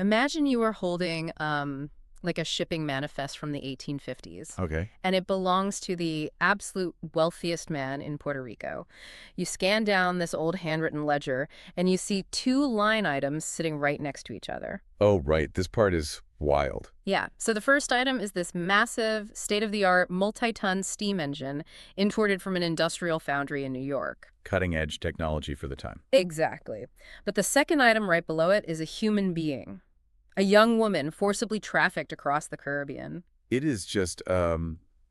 Imagine you were holding like a shipping manifest from the 1850s. Okay. And it belongs to the absolute wealthiest man in Puerto Rico. You scan down this old handwritten ledger, and you see two line items sitting right next to each other. Oh, right. This part is wild. Yeah. So the first item is this massive, state-of-the-art, multi-ton steam engine imported from an industrial foundry in New York. Cutting-edge technology for the time. Exactly. But the second item right below it is a human being. A young woman forcibly trafficked across the Caribbean. It is just a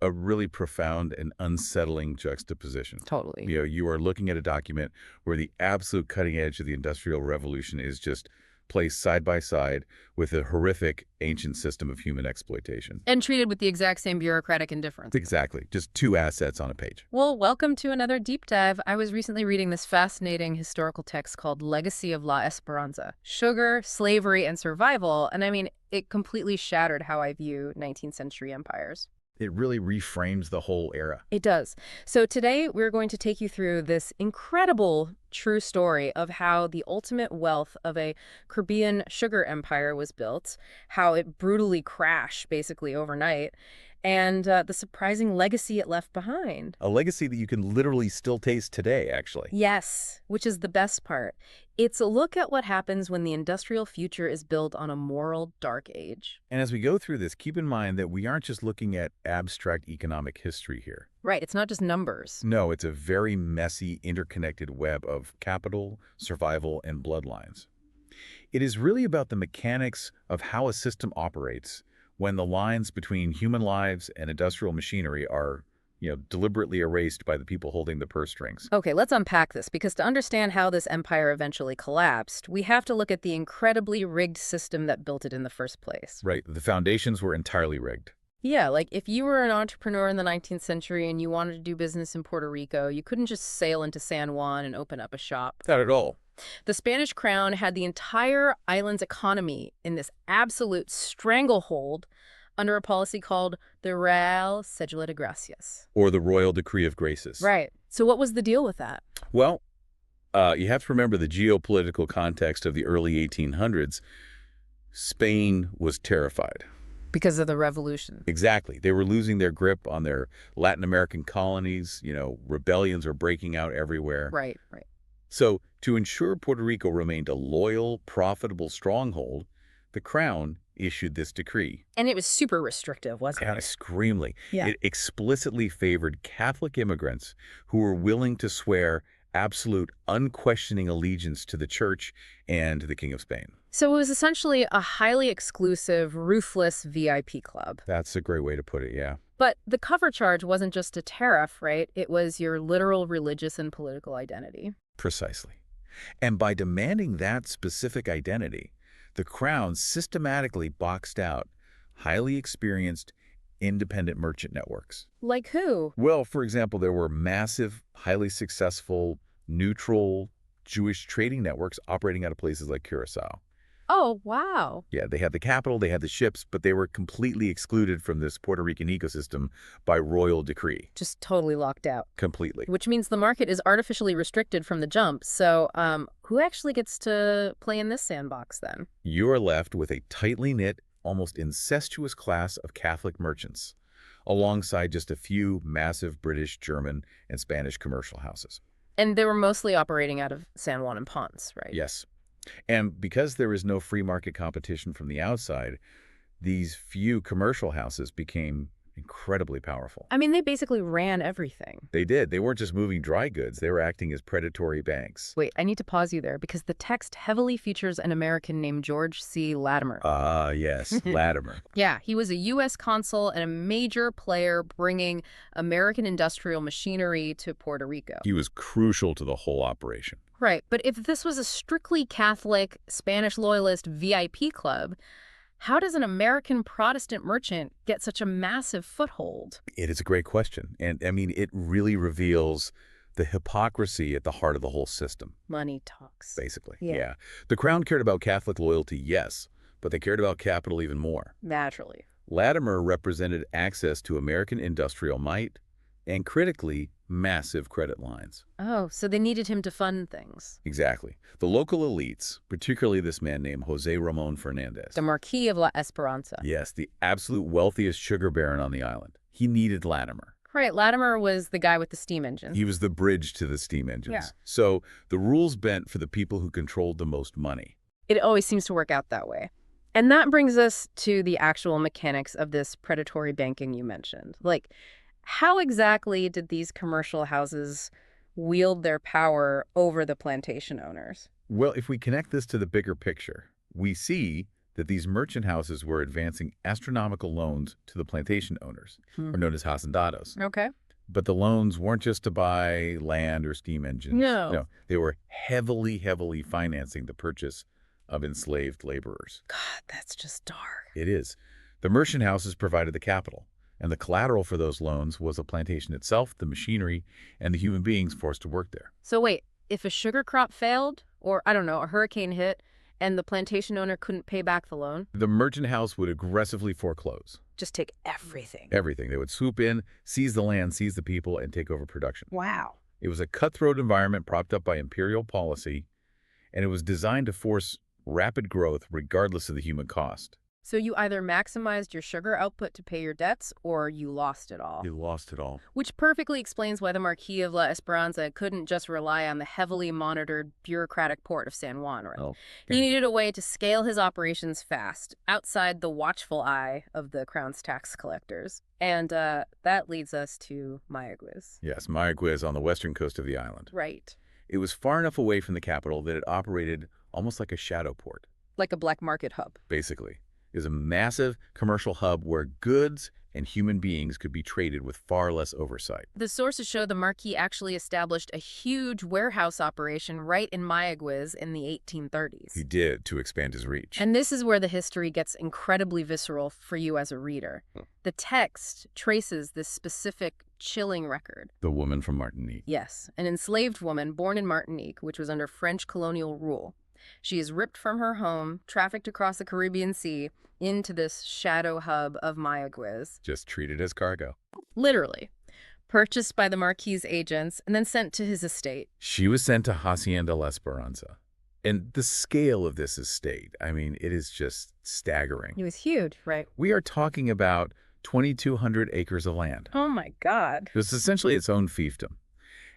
really profound and unsettling juxtaposition. Totally. You are looking at a document where the absolute cutting edge of the Industrial Revolution is just placed side by side with a horrific ancient system of human exploitation. And treated with the exact same bureaucratic indifference. Exactly. Just two assets on a page. Well, welcome to another deep dive. I was recently reading this fascinating historical text called Legacy of La Esperanza, Sugar, Slavery, and Survival. And I mean, it completely shattered how I view 19th century empires. It really reframes the whole era. It does. So today we're going to take you through this incredible true story of how the ultimate wealth of a Caribbean sugar empire was built, how it brutally crashed basically overnight, and the surprising legacy it left behind. A legacy that you can literally still taste today, actually. Yes, which is the best part. It's a look at what happens when the industrial future is built on a moral dark age. And as we go through this, keep in mind that we aren't just looking at abstract economic history here. Right, it's not just numbers. No, it's a very messy, interconnected web of capital, survival, and bloodlines. It is really about the mechanics of how a system operates when the lines between human lives and industrial machinery are, deliberately erased by the people holding the purse strings. Okay, let's unpack this, because to understand how this empire eventually collapsed, we have to look at the incredibly rigged system that built it in the first place. Right, the foundations were entirely rigged. Yeah, like if you were an entrepreneur in the 19th century and you wanted to do business in Puerto Rico, you couldn't just sail into San Juan and open up a shop. Not at all. The Spanish crown had the entire island's economy in this absolute stranglehold under a policy called the Real Cédula de Gracias. Or the Royal Decree of Graces. Right. So what was the deal with that? Well, you have to remember the geopolitical context of the early 1800s. Spain was terrified. Because of the revolution. Exactly. They were losing their grip on their Latin American colonies. Rebellions were breaking out everywhere. Right, right. So to ensure Puerto Rico remained a loyal, profitable stronghold, the Crown issued this decree. And it was super restrictive, wasn't it? Extremely. Yeah. It explicitly favored Catholic immigrants who were willing to swear absolute, unquestioning allegiance to the Church and the King of Spain. So it was essentially a highly exclusive, ruthless VIP club. That's a great way to put it, yeah. But the cover charge wasn't just a tariff, right? It was your literal religious and political identity. Precisely. And by demanding that specific identity, the Crown systematically boxed out highly experienced, independent merchant networks. Like who? Well, for example, there were massive, highly successful, neutral Jewish trading networks operating out of places like Curaçao. Oh, wow. Yeah, they had the capital, they had the ships, but they were completely excluded from this Puerto Rican ecosystem by royal decree. Just totally locked out. Completely. Which means the market is artificially restricted from the jump. So who actually gets to play in this sandbox then? You are left with a tightly knit, almost incestuous class of Catholic merchants, alongside just a few massive British, German, and Spanish commercial houses. And they were mostly operating out of San Juan and Ponce, right? Yes. And because there is no free market competition from the outside, these few commercial houses became incredibly powerful. I mean, they basically ran everything. They did. They weren't just moving dry goods. They were acting as predatory banks. Wait, I need to pause you there because the text heavily features an American named George C. Latimer. Ah, yes, Latimer. Yeah, he was a U.S. consul and a major player bringing American industrial machinery to Puerto Rico. He was crucial to the whole operation. Right, but if this was a strictly Catholic, Spanish loyalist VIP club, how does an American Protestant merchant get such a massive foothold? It is a great question. And, I mean, it really reveals the hypocrisy at the heart of the whole system. Money talks. Basically, Yeah. yeah. The Crown cared about Catholic loyalty, yes, but they cared about capital even more. Naturally. Latimer represented access to American industrial might and, critically, massive credit lines. Oh, so they needed him to fund things. Exactly. The local elites, particularly this man named José Ramón Fernández. The Marquis of La Esperanza. Yes, the absolute wealthiest sugar baron on the island. He needed Latimer. Right, Latimer was the guy with the steam engine. He was the bridge to the steam engines. Yeah. So the rules bent for the people who controlled the most money. It always seems to work out that way. And that brings us to the actual mechanics of this predatory banking you mentioned. Like, how exactly did these commercial houses wield their power over the plantation owners? Well, if we connect this to the bigger picture, we see that these merchant houses were advancing astronomical loans to the plantation owners, or known as hacendados. Okay. But the loans weren't just to buy land or steam engines. No. They were heavily financing the purchase of enslaved laborers. God, that's just dark. It is. The merchant houses provided the capital, and the collateral for those loans was the plantation itself, the machinery, and the human beings forced to work there. So wait, if a sugar crop failed, or, I don't know, a hurricane hit, and the plantation owner couldn't pay back the loan? The merchant house would aggressively foreclose. Just take everything. Everything. They would swoop in, seize the land, seize the people, and take over production. Wow. It was a cutthroat environment propped up by imperial policy, and it was designed to force rapid growth regardless of the human cost. So you either maximized your sugar output to pay your debts, or you lost it all. You lost it all. Which perfectly explains why the Marquis of La Esperanza couldn't just rely on the heavily monitored bureaucratic port of San Juan, right? Oh, He needed a way to scale his operations fast, outside the watchful eye of the Crown's tax collectors. And that leads us to Mayagüez. Yes, Mayagüez on the western coast of the island. Right. It was far enough away from the capital that it operated almost like a shadow port, Like a black market hub. basically. It was a massive commercial hub where goods and human beings could be traded with far less oversight. The sources show the Marquis actually established a huge warehouse operation right in Mayagüez in the 1830s. He did, to expand his reach. And this is where the history gets incredibly visceral for you as a reader. The text traces this specific chilling record. The woman from Martinique. Yes, an enslaved woman born in Martinique, which was under French colonial rule. She is ripped from her home, trafficked across the Caribbean Sea, into this shadow hub of Mayagüez. Just treated as cargo. Literally. Purchased by the Marquis' agents and then sent to his estate. She was sent to Hacienda La Esperanza. And the scale of this estate, I mean, it is just staggering. It was huge, right? We are talking about 2,200 acres of land. Oh my God. It was essentially its own fiefdom.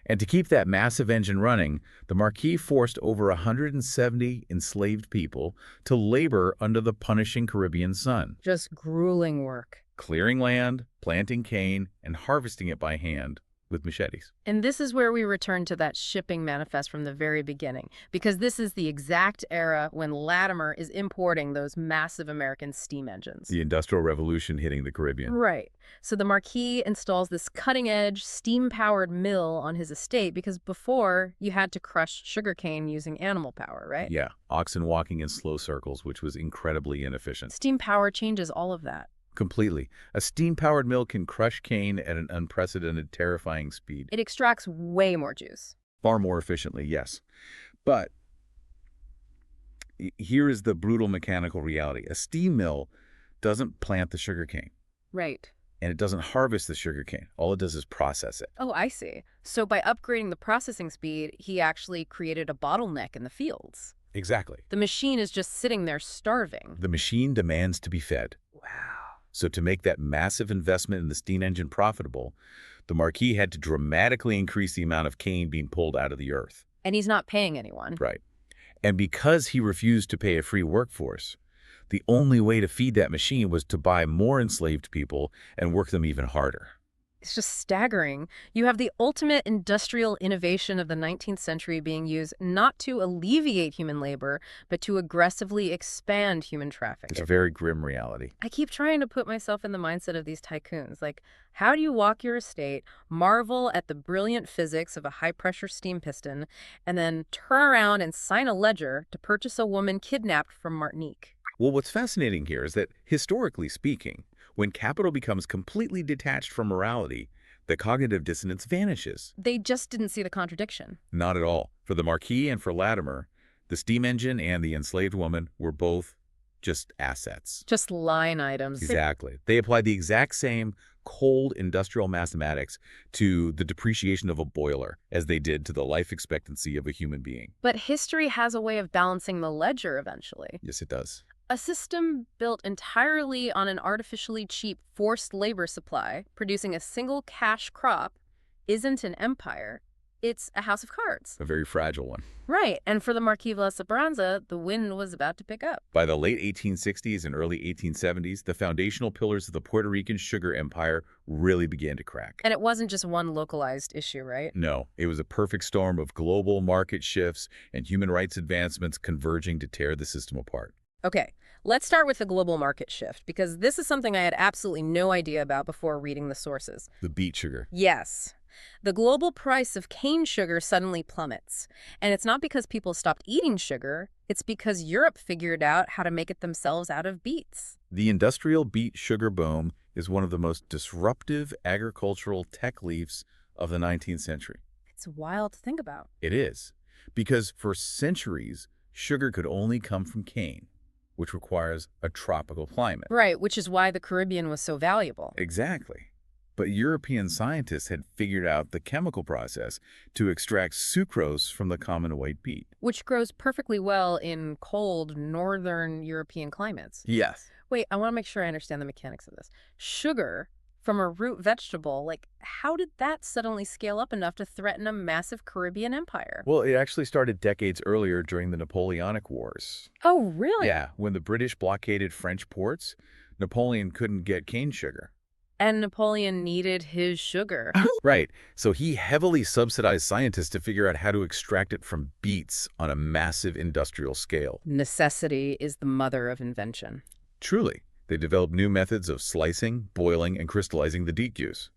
And to keep that massive engine running, the Marquis forced over 170 enslaved people to labor under the punishing Caribbean sun, Just grueling work. clearing land, planting cane, and harvesting it by hand with machetes. And this is where we return to that shipping manifest from the very beginning, because this is the exact era when Latimer is importing those massive American steam engines. The Industrial Revolution hitting the Caribbean. Right. So the Marquis installs this cutting-edge, steam-powered mill on his estate because before you had to crush sugarcane using animal power, right? Yeah, oxen walking in slow circles, which was incredibly inefficient. Steam power changes all of that. Completely. A steam-powered mill can crush cane at an unprecedented, terrifying speed. It extracts way more juice. Far more efficiently, yes. But here is the brutal mechanical reality. A steam mill doesn't plant the sugarcane, Right. and it doesn't harvest the sugarcane. All it does is process it. Oh, I see. So by upgrading the processing speed, he actually created a bottleneck in the fields. Exactly. The machine is just sitting there starving. The machine demands to be fed. Wow. So to make that massive investment in the steam engine profitable, the Marquis had to dramatically increase the amount of cane being pulled out of the earth. And he's not paying anyone. Right. And because he refused to pay a free workforce, the only way to feed that machine was to buy more enslaved people and work them even harder. It's just staggering. You have the ultimate industrial innovation of the 19th century being used not to alleviate human labor, but to aggressively expand human traffic. It's a very grim reality. I keep trying to put myself in the mindset of these tycoons. Like, how do you walk your estate, marvel at the brilliant physics of a high-pressure steam piston, and then turn around and sign a ledger to purchase a woman kidnapped from Martinique? Well, what's fascinating here is that, historically speaking, when capital becomes completely detached from morality, the cognitive dissonance vanishes. They just didn't see the contradiction. Not at all. For the Marquis and for Latimer, the steam engine and the enslaved woman were both just assets. Just line items. Exactly. They applied the exact same cold industrial mathematics to the depreciation of a boiler, as they did to the life expectancy of a human being. But history has a way of balancing the ledger eventually. Yes, it does. A system built entirely on an artificially cheap forced labor supply, producing a single cash crop, isn't an empire. It's a house of cards. A very fragile one. Right, and for the Marquis of La Esperanza, the wind was about to pick up. By the late 1860s and early 1870s, the foundational pillars of the Puerto Rican sugar empire really began to crack. And it wasn't just one localized issue, right? No, it was a perfect storm of global market shifts and human rights advancements converging to tear the system apart. Okay, let's start with the global market shift, because this is something I had absolutely no idea about before reading the sources. The beet sugar. Yes. The global price of cane sugar suddenly plummets. And it's not because people stopped eating sugar, it's because Europe figured out how to make it themselves out of beets. The industrial beet sugar boom is one of the most disruptive agricultural tech leaps of the 19th century. It's wild to think about. It is, because for centuries, sugar could only come from cane, which requires a tropical climate. Right, which is why the Caribbean was so valuable. Exactly. But European scientists had figured out the chemical process to extract sucrose from the common white beet. Which grows perfectly well in cold, northern European climates. Yes. Wait, I want to make sure I understand the mechanics of this. Sugar from a root vegetable, like, how did that suddenly scale up enough to threaten a massive Caribbean empire? Well, it actually started decades earlier during the Napoleonic Wars. Oh, really? Yeah, when the British blockaded French ports, Napoleon couldn't get cane sugar. And Napoleon needed his sugar. Right. So he heavily subsidized scientists to figure out how to extract it from beets on a massive industrial scale. Necessity is the mother of invention. Truly. They developed new methods of slicing, boiling, and crystallizing the beet juice.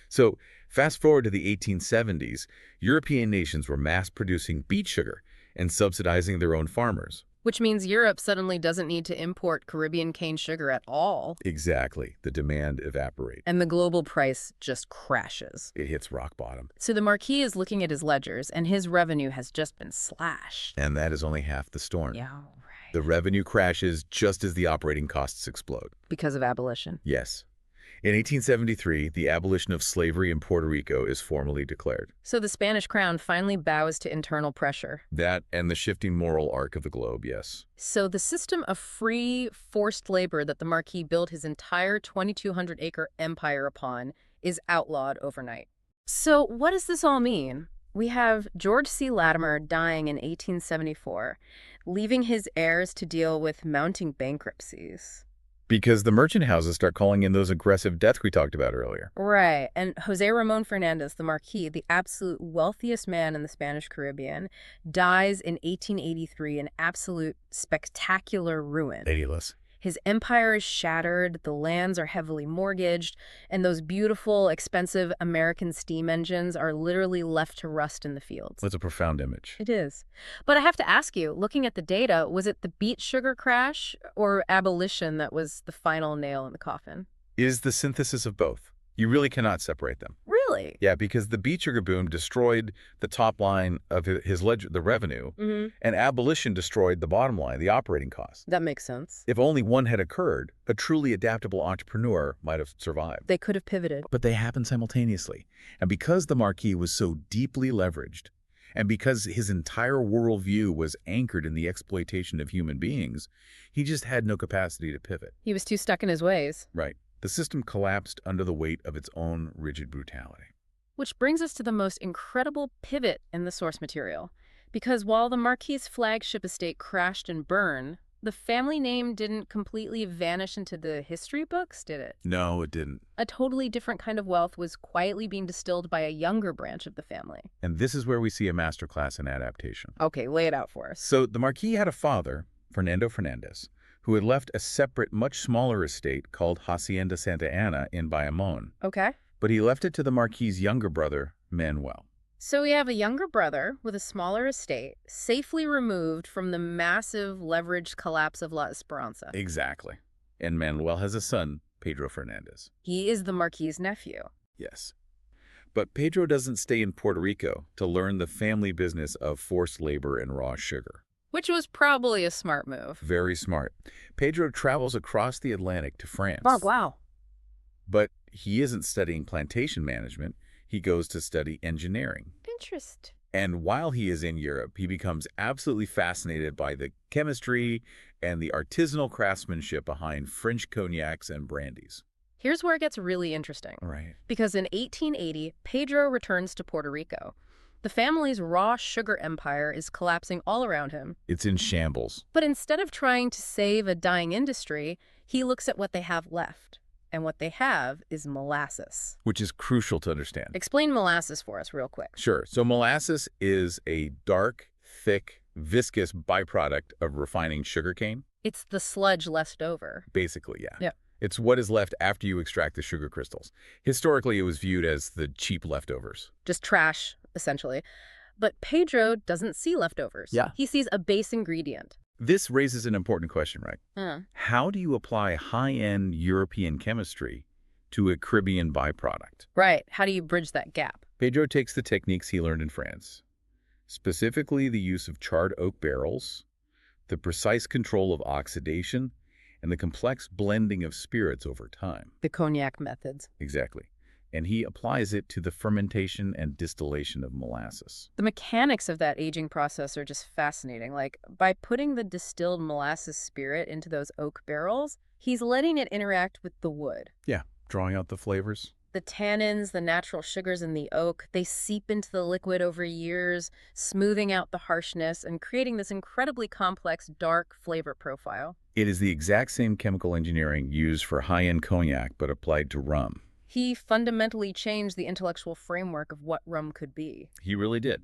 So fast forward to the 1870s, European nations were mass-producing beet sugar and subsidizing their own farmers. Which means Europe suddenly doesn't need to import Caribbean cane sugar at all. Exactly. The demand evaporates. And the global price just crashes. It hits rock bottom. So the Marquis is looking at his ledgers, and his revenue has just been slashed. And that is only half the storm. Yeah, right. The revenue crashes just as the operating costs explode. Because of abolition. Yes. In 1873, the abolition of slavery in Puerto Rico is formally declared. So the Spanish crown finally bows to internal pressure. That and the shifting moral arc of the globe, yes. So the system of free, forced labor that the Marquis built his entire 2,200-acre empire upon is outlawed overnight. So what does this all mean? We have George C. Latimer dying in 1874, leaving his heirs to deal with mounting bankruptcies. Because the merchant houses start calling in those aggressive debts we talked about earlier. Right. And José Ramón Fernández, the Marquis, the absolute wealthiest man in the Spanish Caribbean, dies in 1883 in absolute spectacular ruin. Pitiless. His empire is shattered, the lands are heavily mortgaged, and those beautiful, expensive American steam engines are literally left to rust in the fields. That's a profound image. It is. But I have to ask you, looking at the data, was it the beet sugar crash or abolition that was the final nail in the coffin? It is the synthesis of both. You really cannot separate them. Really? Yeah, because the beet sugar boom destroyed the top line of his ledger, the revenue, and abolition destroyed the bottom line, the operating costs. That makes sense. If only one had occurred, a truly adaptable entrepreneur might have survived. They could have pivoted. But they happened simultaneously. And because the Marquis was so deeply leveraged, and because his entire worldview was anchored in the exploitation of human beings, he just had no capacity to pivot. He was too stuck in his ways. Right. The system collapsed under the weight of its own rigid brutality. Which brings us to the most incredible pivot in the source material. Because while the Marquis' flagship estate crashed and burned, the family name didn't completely vanish into the history books, did it? No, it didn't. A totally different kind of wealth was quietly being distilled by a younger branch of the family. And this is where we see a masterclass in adaptation. Okay, lay it out for us. So the Marquis had a father, Fernando Fernández, who had left a separate, much smaller estate called Hacienda Santa Ana in Bayamón. Okay. But he left it to the Marquis' younger brother, Manuel. So we have a younger brother with a smaller estate, safely removed from the massive leveraged collapse of La Esperanza. Exactly. And Manuel has a son, Pedro Fernández. He is the Marquis' nephew. Yes. But Pedro doesn't stay in Puerto Rico to learn the family business of forced labor and raw sugar. Which was probably a smart move. Very smart. Pedro travels across the Atlantic to France. Oh, wow. But he isn't studying plantation management. He goes to study engineering. Interest. And while he is in Europe, he becomes absolutely fascinated by the chemistry and the artisanal craftsmanship behind French cognacs and brandies. Here's where it gets really interesting. Right. Because in 1880, Pedro returns to Puerto Rico. The family's raw sugar empire is collapsing all around him. It's in shambles. But instead of trying to save a dying industry, he looks at what they have left. And what they have is molasses. Which is crucial to understand. Explain molasses for us real quick. Sure. So molasses is a dark, thick, viscous byproduct of refining sugarcane. It's the sludge left over. Basically, yeah. Yeah. It's what is left after you extract the sugar crystals. Historically, it was viewed as the cheap leftovers. Just trash, essentially. But Pedro doesn't see leftovers. Yeah. He sees a base ingredient. This raises an important question, right? How do you apply high-end European chemistry to a Caribbean byproduct? Right. How do you bridge that gap? Pedro takes the techniques he learned in France, specifically the use of charred oak barrels, the precise control of oxidation, and the complex blending of spirits over time. The cognac methods. Exactly. And he applies it to the fermentation and distillation of molasses. The mechanics of that aging process are just fascinating. Like, by putting the distilled molasses spirit into those oak barrels, he's letting it interact with the wood. Yeah, drawing out the flavors. The tannins, the natural sugars in the oak, they seep into the liquid over years, smoothing out the harshness and creating this incredibly complex, dark flavor profile. It is the exact same chemical engineering used for high-end cognac, but applied to rum. He fundamentally changed the intellectual framework of what rum could be. He really did.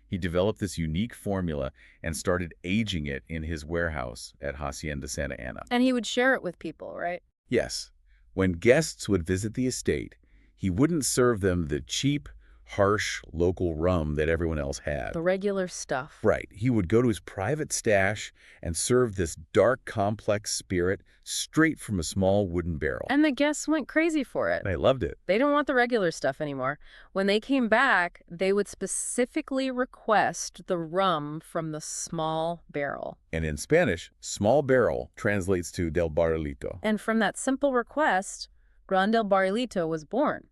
He developed this unique formula and started aging it in his warehouse at Hacienda Santa Ana. And he would share it with people, right? Yes. When guests would visit the estate, he wouldn't serve them the cheap, harsh, local rum that everyone else had. The regular stuff. Right. He would go to his private stash and serve this dark, complex spirit straight from a small wooden barrel. And the guests went crazy for it. They loved it. They didn't want the regular stuff anymore. When they came back, they would specifically request the rum from the small barrel. And in Spanish, small barrel translates to del barrilito. And from that simple request, Gran del Barrilito was born.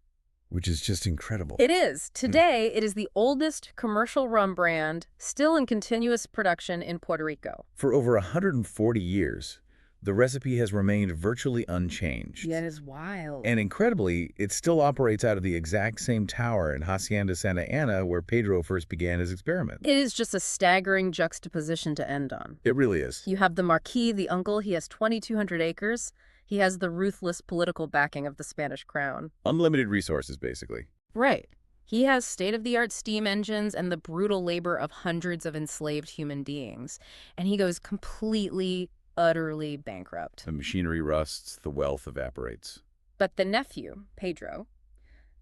Which is just incredible. It is. Today, it is the oldest commercial rum brand still in continuous production in Puerto Rico. For over 140 years, the recipe has remained virtually unchanged. Yeah, it is wild. And incredibly, it still operates out of the exact same tower in Hacienda Santa Ana where Pedro first began his experiment. It is just a staggering juxtaposition to end on. It really is. You have the Marquis, the uncle. He has 2,200 acres. He has the ruthless political backing of the Spanish crown. Unlimited resources, basically. Right. He has state-of-the-art steam engines and the brutal labor of hundreds of enslaved human beings. And he goes completely, utterly bankrupt. The machinery rusts, the wealth evaporates. But the nephew, Pedro,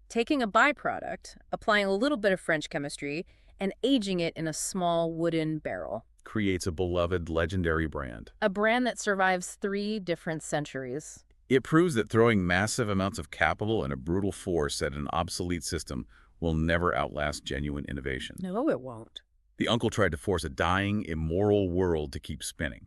taking a byproduct, applying a little bit of French chemistry, and aging it in a small wooden barrel. Creates a beloved, legendary brand. A brand that survives 3 different centuries. It proves that throwing massive amounts of capital and a brutal force at an obsolete system will never outlast genuine innovation. No, it won't. The uncle tried to force a dying, immoral world to keep spinning.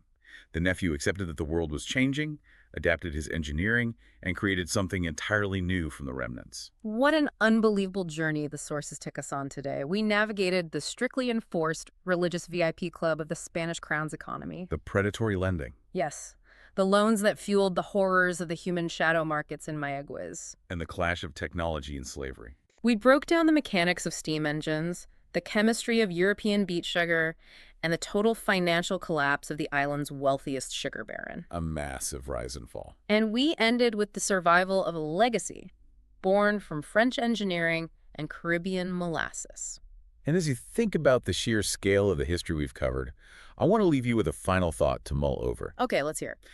The nephew accepted that the world was changing, adapted his engineering, and created something entirely new from the remnants. What an unbelievable journey the sources took us on today. We navigated the strictly enforced religious VIP club of the Spanish crown's economy. The predatory lending. Yes, the loans that fueled the horrors of the human shadow markets in Mayagüez. And the clash of technology and slavery. We broke down the mechanics of steam engines, the chemistry of European beet sugar, and the total financial collapse of the island's wealthiest sugar baron. A massive rise and fall. And we ended with the survival of a legacy born from French engineering and Caribbean molasses. And as you think about the sheer scale of the history we've covered, I want to leave you with a final thought to mull over. Okay, let's hear it.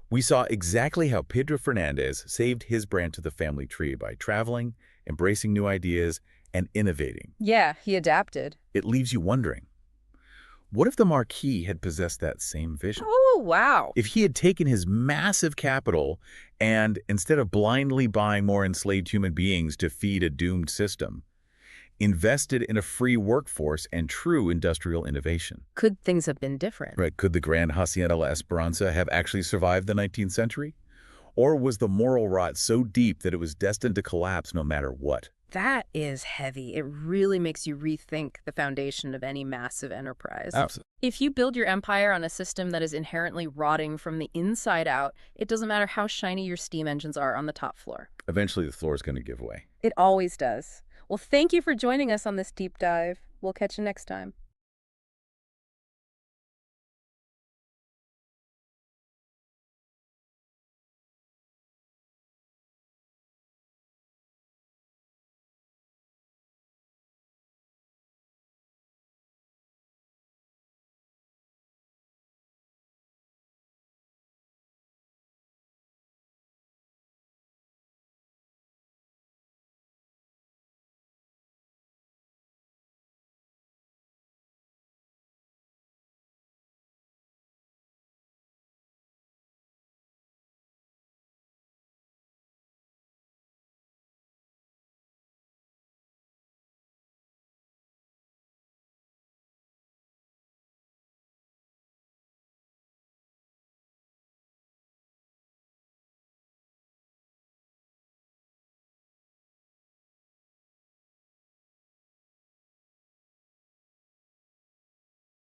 We saw exactly how Pedro Fernández saved his branch of the family tree by traveling, embracing new ideas, and innovating. Yeah, he adapted. It leaves you wondering, what if the Marquis had possessed that same vision? Oh, wow. If he had taken his massive capital and, instead of blindly buying more enslaved human beings to feed a doomed system, invested in a free workforce and true industrial innovation. Could things have been different? Right. Could the Grand Hacienda La Esperanza have actually survived the 19th century? Or was the moral rot so deep that it was destined to collapse no matter what? That is heavy. It really makes you rethink the foundation of any massive enterprise. Absolutely. If you build your empire on a system that is inherently rotting from the inside out, it doesn't matter how shiny your steam engines are on the top floor. Eventually, the floor is going to give way. It always does. Well, thank you for joining us on this deep dive. We'll catch you next time.